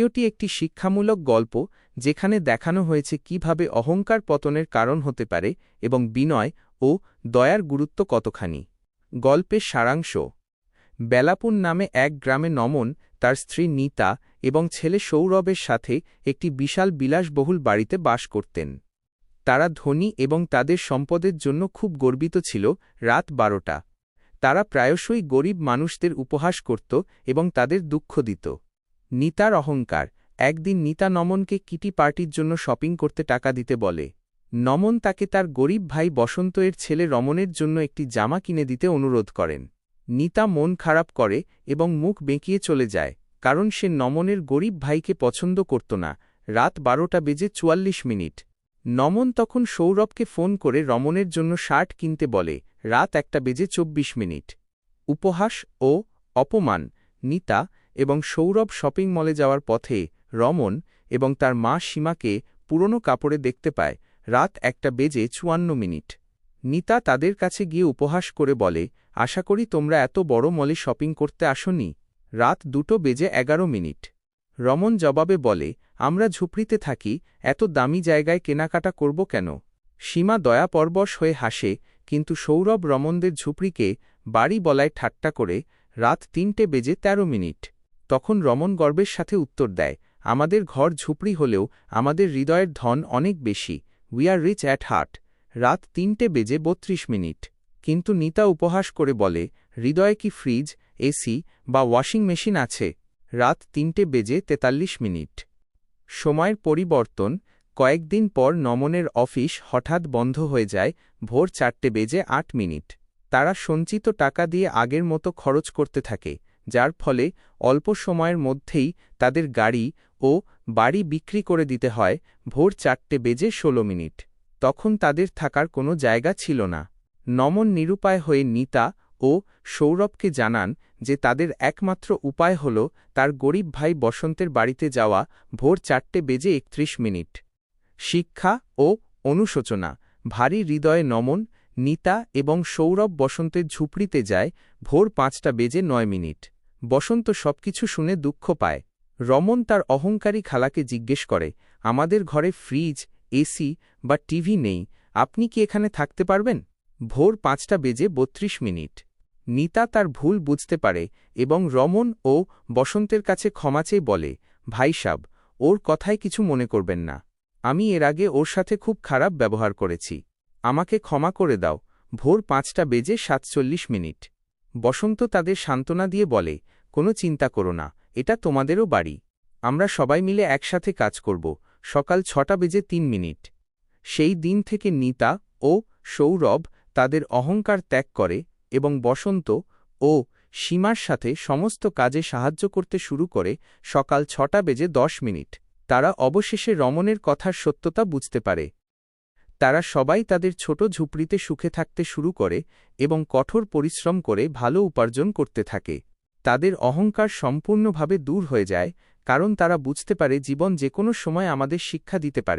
ভিডিওটি একটি শিক্ষামূলক গল্প যেখানে দেখানো হয়েছে কিভাবে অহংকার পতনের কারণ হতে পারে এবং বিনয় ও দয়ার গুরুত্ব কতখানি। গল্পের সারাংশ। বেলাপুর নামে এক গ্রামে নমন, তার স্ত্রী নীতা এবং ছেলে সৌরভের সাথে একটি বিশাল বিলাসবহুল বাড়িতে বাস করতেন। তারা ধনী এবং তাদের সম্পদের জন্য খুব গর্বিত ছিল। রাত 12টা। তারা প্রায়শই গরিব মানুষদের উপহাস করত এবং তাদের দুঃখ দিত। নীতার অহংকার। একদিন নীতা নমনকে কিটি পার্টির জন্য শপিং করতে টাকা দিতে বলে। নমন তাকে তার গরিব ভাই বসন্ত এর ছেলে রমনের জন্য একটি জামা কিনে দিতে অনুরোধ করেন। নীতা মন খারাপ করে এবং মুখ বেঁকিয়ে চলে যায়, কারণ সে নমনের গরিব ভাইকে পছন্দ করত না। রাত 12:44। নমন তখন সৌরভকে ফোন করে রমনের জন্য শার্ট কিনতে বলে। রাত 1:24। উপহাস ও অপমান। নীতা এবং সৌরভ শপিং মলে যাওয়ার পথে রমন এবং তার মা সীমাকে পুরনো কাপড়ে দেখতে পায়। রাত 1:54। নীতা তাদের কাছে গিয়ে উপহাস করে বলে, আশা করি তোমরা এত বড় মলে শপিং করতে আসনি। রাত 2:11। রমন জবাবে বলে, আমরা ঝুপড়িতে থাকি, এত দামি জায়গায় কেনাকাটা করব কেন? সীমা দয়াপরবশ হয়ে হাসে, কিন্তু সৌরভ রমনদের ঝুপড়িকে বাড়ি বলায় ঠাট্টা করে। রাত 3:13। তখন রমন গর্বের সাথে উত্তর দেয়, আমাদের ঘর ঝুপড়ি হলেও আমাদের হৃদয়ের ধন অনেক বেশি। We are rich at heart. রাত 3:32। কিন্তু নীতা উপহাস করে বলে, হৃদয়ে কি ফ্রিজ, এসি বা ওয়াশিং মেশিন আছে? রাত 3:43। সময়ের পরিবর্তন। কয়েকদিন পর নমনের অফিস হঠাৎ বন্ধ হয়ে যায়। ভোর 4:08। তারা সঞ্চিত টাকা দিয়ে আগের মতো খরচ করতে থাকে, যার ফলে অল্প সময়ের মধ্যেই তাদের গাড়ি ও বাড়ি বিক্রি করে দিতে হয়। ভোর 4:16। তখন তাদের থাকার কোনো জায়গা ছিল না। নমন নিরুপায় হয়ে নীতা ও সৌরভকে জানান যে তাদের একমাত্র উপায় হল তার গরিব ভাই বসন্তের বাড়িতে যাওয়া। ভোর 4:31। শিক্ষা ও অনুশোচনা। ভারী হৃদয়ে নমন, নীতা এবং সৌরভ বসন্তের ঝুপড়িতে যায়। ভোর 5:09। বসন্ত সবকিছু শুনে দুঃখ পায়। রমন তার অহংকারী খালাকে জিজ্ঞেস করে, আমাদের ঘরে ফ্রিজ, এসি বা টিভি নেই, আপনি কি এখানে থাকতে পারবেন? ভোর 5:32। নীতা তার ভুল বুঝতে পারে এবং রমন ও বসন্তের কাছে ক্ষমা চেয়ে বলে, ভাইসাব, ওর কথায় কিছু মনে করবেন না। আমি এর আগে ওর সাথে খুব খারাপ ব্যবহার করেছি, আমাকে ক্ষমা করে দাও। ভোর 5:47। বসন্ত তাদের সান্ত্বনা দিয়ে বলে, কোনো চিন্তা করো না, এটা তোমাদেরও বাড়ি, আমরা সবাই মিলে একসাথে কাজ করব। সকাল 6:03। সেই দিন থেকে নীতা ও সৌরভ তাদের অহংকার ত্যাগ করে এবং বসন্ত ও সীমার সাথে সমস্ত কাজে সাহায্য করতে শুরু করে। সকাল 6:10। তারা অবশেষে রমনের কথার সত্যতা বুঝতে পারে। তারা সবাই তাদের ছোট ঝুপড়িতে সুখে থাকতে শুরু করে এবং কঠোর পরিশ্রম করে ভালো উপার্জন করতে থাকে। তাদের অহংকার সম্পূর্ণভাবে দূর হয়ে যায়, কারণ তারা বুঝতে পারে জীবন যে কোনো সময় আমাদের শিক্ষা দিতে পারে।